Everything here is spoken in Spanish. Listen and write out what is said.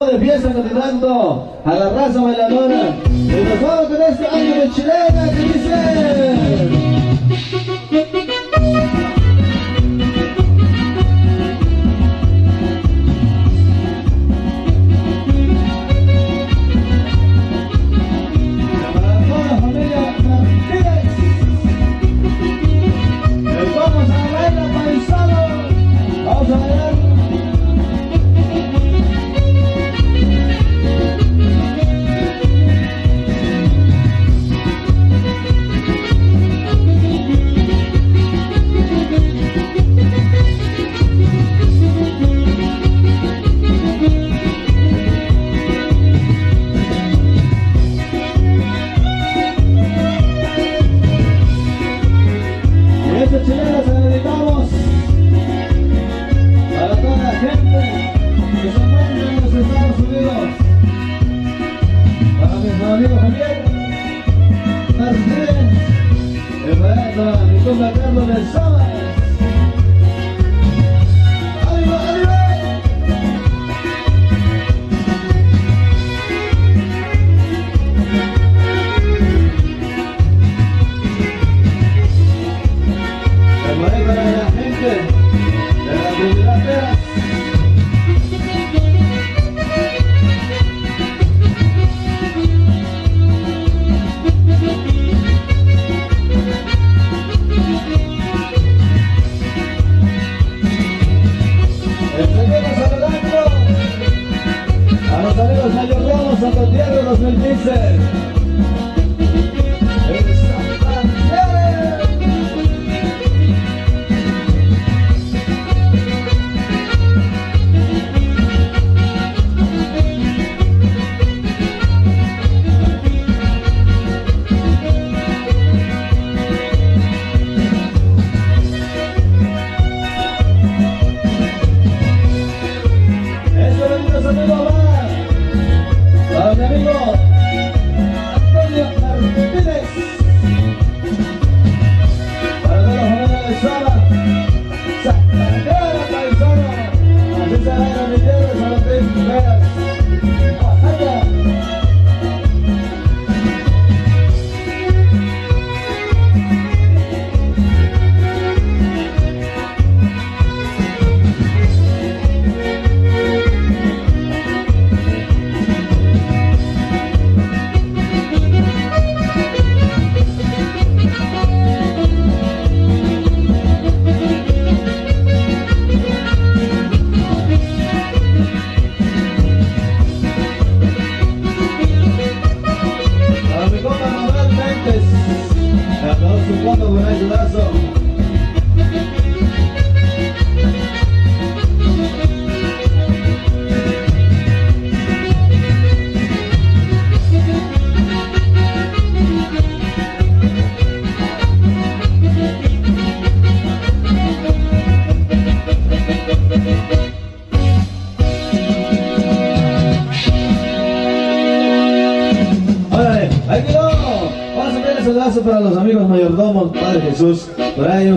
De fiesta continuando a la raza bailadora y nos vamos con este año de chilena que dice. Para toda la familia Martínez, les vamos a bailar paisano, vamos a bailar. Chilena se dedicamos para toda la gente que se encuentra en los Estados Unidos, para mis amigos Javier Martínez y para mi compa Carlos del Sábado. ¡Ánimo, ánimo! Para la gente de la comunidad Peras. Seguimos saludando a los amigos mayordomos Santo Tierra 2015. Para mi amigo Antonio Martínez, para toda la familia de Saba, Sacadera paisano, así se baila mi tierra, San Martín, Veras, Oaxaca. Acabamos un fondo con ayudazo. Órale, ahí quedó. Vamos a ver ese lazo para los amigos mayordomos, Padre Jesús, por ahí.